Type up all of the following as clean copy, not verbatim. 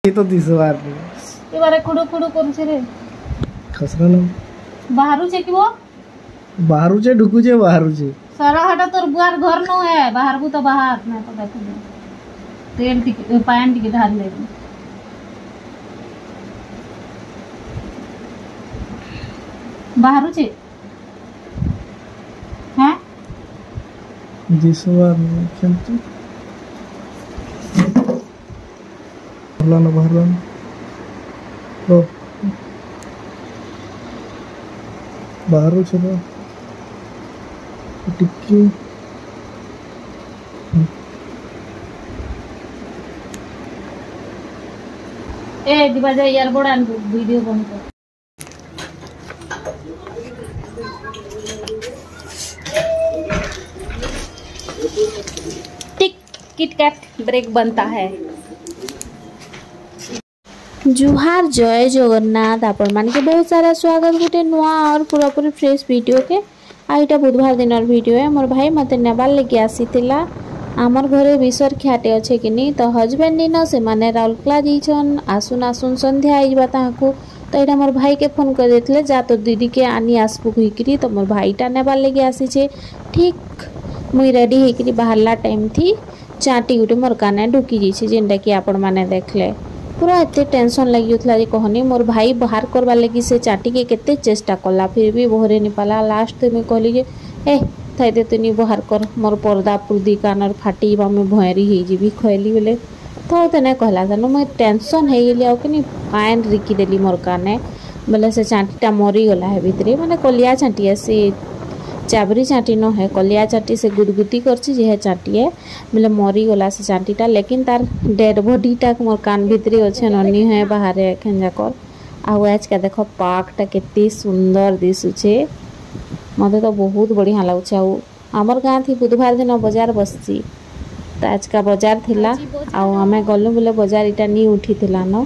ये तो दिसवार ये बारे खुडू खुडू करू छे रे खसरा न बाहरु छे कि वो बाहरु छे ढुकु छे बाहरु छे सारा हटा तोर बुआर घर नो है बाहर को तो बाहर मैं तो देखो तेल टिकट पैंट टिकट ढाल ले बाहरु छे हैं दिसवार केंतु बाहर लो बाहर चलो टिक्की ए दिबा जा यार बड़ा वीडियो बन कर टिक किटकैट ब्रेक बनता है। जुहार जय जगन्नाथ आपण मान के बहुत सारा स्वागत गोटे नुआ और पूरा पूरी फ्रेश वीडियो के आईटा बुधवार दिन वीडियो है मोर भाई मते नेबाल लेके आसीतिला आमर घरे विसर ख्याटे अच्छे कि नहीं तो हजबैंड दिन से माने राउरकेला जाइछन आसुन आसुन संध्या आइबा ताकू तो यहाँ मोर भाई के फोन कर देते जा तो दीदी के आनी आसबू कहीकि तो मोर भाईटा नेबार लेके आसीचे ठीक मुई रेडी होकर बाहरला टाइम थी चाटी गोटे मोर काने ढुकी जाइए जेनटा कि आपण माने देखले पूरा एते टेंशन लगी उठला जे कहनी मोर भाई बाहर करवा लगी से चाटी के केते चेष्टा कला फिर भी बहरे नहीं पाला लास्ट में कहली जे ए थाई दे तनी बाहर कर मोर पर्दा पुर्दी कानर फाटी बा में भयरी हे जीबी खैली बोले तो तने कहला जानो मैं टेंशन हे गेली आ कि पान रिकी देली मोर काने बोले से चाटीटा मरी गला है भितरे माने कलिया चाटी से चाबरी चाटी न है कलिया चाटी से गुदगुदी करछि जे चाटी है बोले मरी गला से चाटीटा लेकिन तार डेड बॉडीटा मोर कान भितरे अच्छे ननी है बाहर एखन जाकर आज का देख पार्कटा केते सुंदर दिसुचे मते तो बहुत बढ़िया लगुचे आमर गाँ थी बुधवार दिन बाजार बसची तो आज का बाजार थिला आमे गलु बोले बाजार इटा नहीं उठी थिला न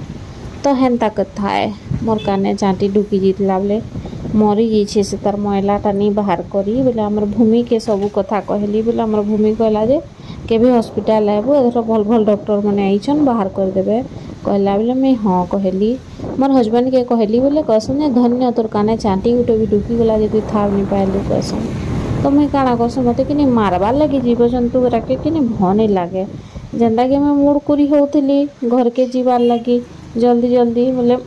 तो हेन्ता कथा है मोर काने चाटी ढुकी जीतला बोले मरी जाइए से तार मैलाटा नहीं बाहर करी बोले आमर भूमि के सबू कथा कहली बोले आमर भूमि कहला जे केबे हॉस्पिटल आबो एथर भल भल डॉक्टर माने आइछन बाहर कर देबे कहला बोले मैं हाँ कहली मोर हस्बैंड के कहली बोले कहसन जे धन्य तोर काने चाटी गुटे भी ढुकी गला जे तू थाव नहीं पाइलु कहसन तो मुई काଣା कहसन मते कि मारबार लगी जीव जंतु राके कि भने लागे जेंदा कि मैं मूड करी होउथली घर के जीवार लगी जल्दी जल्दी बोले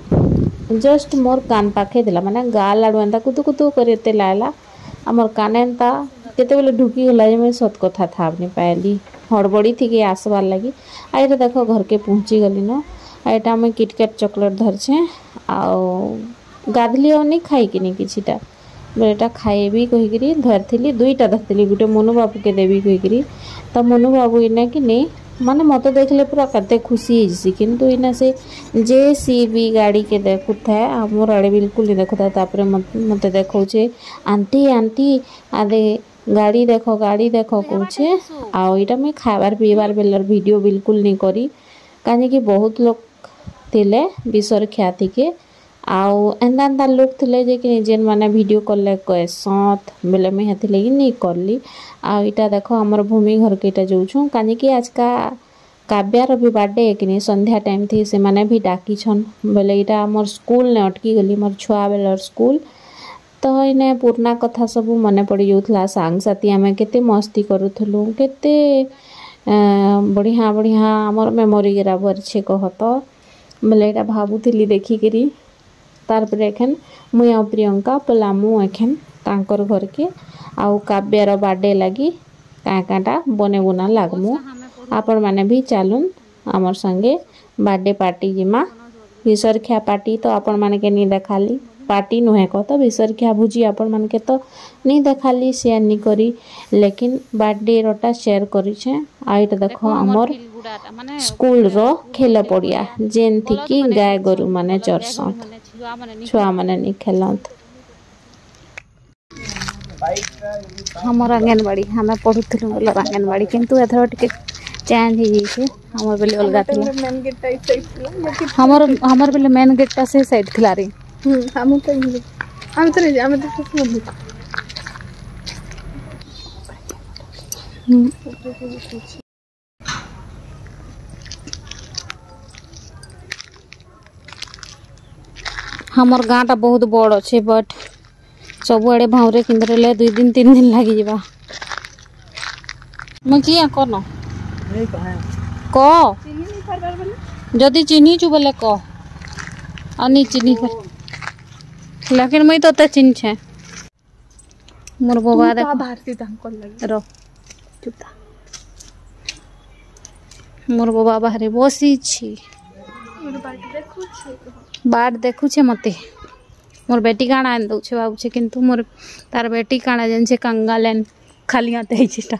जस्ट मोर कान पाखे देला माने गाल आडू एंता कुतु कुतु करते लाला आमर कान एंता केते बेले ढुकी गला जे मैं सत कथा थाब नहीं पाइली हड़बड़ी थी के आसबार लगी आइरे देखो घर के पहुँची गली न आइटा मैं किटकैट चॉकलेट धरछे आउ गाधली और नहीं खाई कि नहीं किछिटा बेटा खाइबी कहीकि धरती दुईटा धरती गोटे मनु बाबू के देवी कहीकि तो मनु बाबू इना कि नहीं माने मत देखले पूरा कते खुशी होइसी किंतु इना से JCB गाड़ी के देखु था मोर आड़े बिल्कुल नहीं देखु था तापरे मते देखौछे आंटी आंटी आदे गाड़ी देखो कहछे आ इटा मैं खाबार पीबार बेलर वीडियो बिल्कुल नहीं करी काहे कि बहुत लोग थिले विसर ख्याति के आउ एंदा एंदा लोग थिले जे कि जेन माने वीडियो करले कहे साथ बेले मैं हेथिले कि नहीं करली आ इटा देखो हमर भूमि घर के इटा जोछु काहे कि आज का काव्यार भी बर्थडे है कि नहीं संध्या टाइम थी से माने भी डाकी छन बोले इटा हमर स्कूल ने अटकी गली मोर छुआ बेलर स्कूल तो इने पुरना कथा सब मने पड़ी जाउथला सांग साथी आमे केते मस्ती करूथलु केते बढ़िया बढ़िया हमर मेमोरी गिरा भरछे कहत बोले इटा भाबुथली देखी करी तार पर एखन मुई आ प्रियंका पलामु एखन तांकर घर के आउ काव्यार बर्थडे लगी काटा बने बुना लागमु आपण माने भी चलुन आमर संगे बर्थडे पार्टी जिमा विसरख्या पार्टी तो आपण माने के नहीं देखाली पार्टी नुहे कह तो विसरख्या भुजी आपण माने के तो नहीं देखाली शेयर नहीं करी लेकिन बर्थडे रोटा शेयर करी छे आइट देखो आमर स्कूल रो खेल पड़िया जेन थी कि गाय गोरु माने चरसत छुआ माने नहीं खेलत हमर आंगनबाड़ी हमें पढ़ुथिलु बोले आंगनबाड़ी किंतु एथर टिके चेंज हो जाइए हमर बेले अलगा थिला मेन गेट इस साइड थिला हमर बेले मेन गेट ता से साइड थिला रे हम तो हमर गाँटा बहुत बड़ अच्छे बट सबुआड़े भावरे किंद्रे 2 दिन 3 दिन लगी जावा मैं किया कौन क जदि चिन्ही छु बोले क अनि चिन्ही कर लेकिन मैं तो चिन्ह छे मोर बाबा देख भारती अंकल लगी रो चुपता मोर बाबा बाहरे बसी छी बाट देखु छे मते मोर बेटी काना आन दउ छे बाबू छे किंतु मोर तार बेटी काना जन छे कंगालेन खाली आते ही छिटा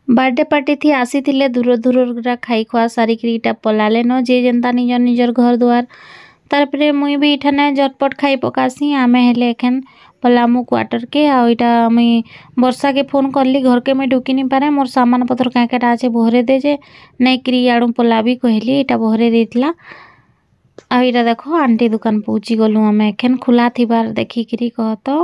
बर्थडे पार्टी थी आसी थिले दूर दूर खाई खुआ सारिक इटा पलाले न जे जनता निजर निजर घर दुआर तारपरे मुई भी इठाने झटपट खाई पकासी आमे हेले एखन पलामु क्वार्टर के आ इटा मुई वर्षा के फोन करली घर के मैं ढुकी नहीं पारे मोर सामान पत्र काकेटा आछे बहरे दे जे नहीं करी आड़ू पला भी कहली इटा बहरे देथिला आ इटा देखो आंटी दुकान पहुँची गलु आमे एखन खुला थिबार देखी करी कह तो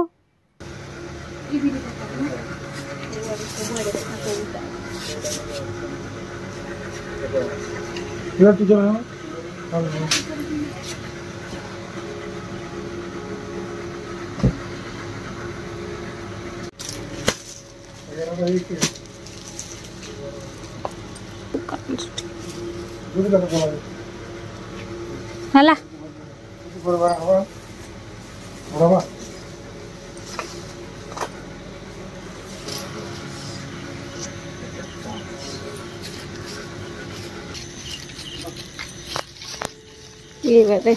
हला ये बेटे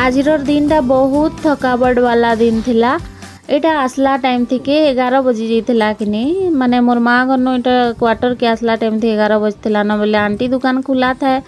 आजिर दिनटा बहुत थकावट वाला दिन थिला। एटा आसला टाइम थी के 11 बजी जाइला कि नहीं, माने मोर माँ घर नो इटा क्वार्टर के आसला टाइम थी 11 बजला न बोले आंटी दुकान खुला था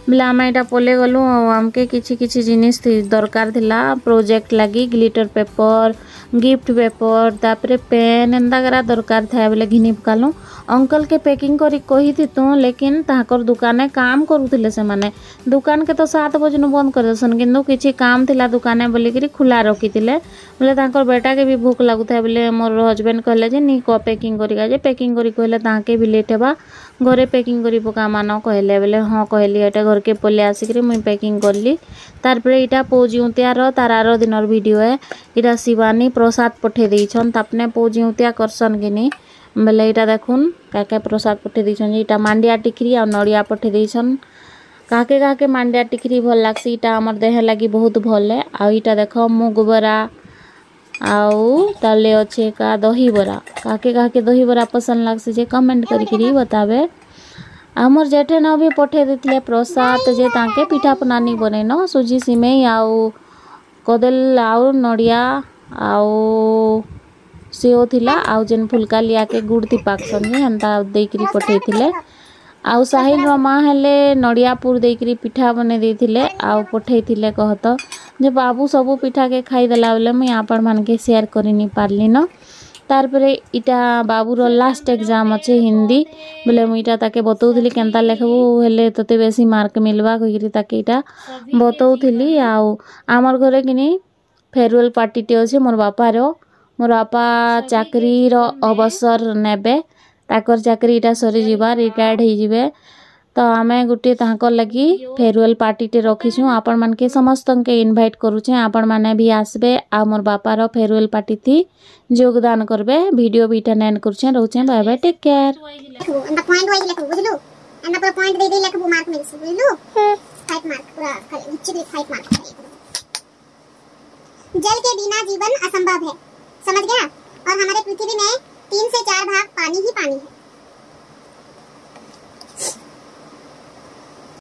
बोले आम यहाँ पले गलु आमके किछि किछि जिनिस दरकार थिला प्रोजेक्ट लगी ग्लिटर पेपर गिफ्ट पेपर तापरे पेन एंता दरकार था बोले घिनी पकालु। अंकल के पैकिंग करी कही थी तू लेकिन ताकर दुकाने काम करुले से माने दुकान के तो 7 बजे बंद कर देसन किंतु किछि काम थिला दुकाने बोलिकी खुला रखी बोले ताकर बेटा के भी भूख लगुता बोले मोर हजबैंड कहले जे नी को पैकिंग करिका जे पैकिंग करी कहले ताके भी लेट हेबा घरे पैकिंग करी पका मान कहले बोले हाँ कहली एटा घर के पले आसिक मुई पैकिंग करली। तारपरे इटा पोजिउतियार तार आर दिनर वीडियो है। इटा शिवानी प्रसाद पठे देछन तापने पोजिउतिया करसन कि बोले इटा देखुन काके प्रसाद पठे देछन इटा मांडिया टिकरी आ नड़िया पठे देछन। काके काके मांडिया टिकरी भल लागसी इटा हमर देह लगी बहुत भल है। आ इटा देख मुग बरा आउ ताले अच्छे का दही बरा काके काके दही बरा पसंद लागसी जे कमेंट करी बतावे। आमर जेठे न भी पठे देथिले प्रसाद जे ताके पिठा पनानी बनेन सुजी सिमेई आउ कदल आउ नड़िया आउ सेओ थिला आउ जेन फुलका लिया के गुड़ थी पाकसन जे हंता देकरी पठेथिले। आउ साहिल रो माँ हेले नड़िया पुर देकरी पिठा बने देथिले आउ पठेथिले कहत जे बाबू सबू पिठा के खाई देला बोले मुई आपण मान के शेयर करि नी पारली न। तारपरे इटा बाबूर लास्ट एग्जाम अच्छे हिंदी बोले मुई इटा ताके बतौथिली केनता लेखबू हेले तते बेसी मार्क मिलबा कहिरी ताके इटा बतौथिली। आउ आमर घरे किनी फेयरवेल पार्टी टे अच्छे मोर बापा चाकरी रो अवसर नेबे ताकर चाकरी इटा सरी जिबा रिटायर्ड हो जिबे तो आमे गुटे तांकर लगी फेयरवेल पार्टी टे रखीछु। आपण मान के समस्त के इनवाइट करूचे आपण माने भी आसबे आ मोर बापा रो फेयरवेल पार्टी थी योगदान करबे। वीडियो भी इटा नेन करूचे रहूचे बाय बाय टेक केयर। अंडा पॉइंट वाइज लेखबो बुझलु अंडा पर पॉइंट दे दे लेखबो मार्क मिलसी बुझलु 5 मार्क पूरा निश्चित 5 मार्क। जल के बिना जीवन असंभव है।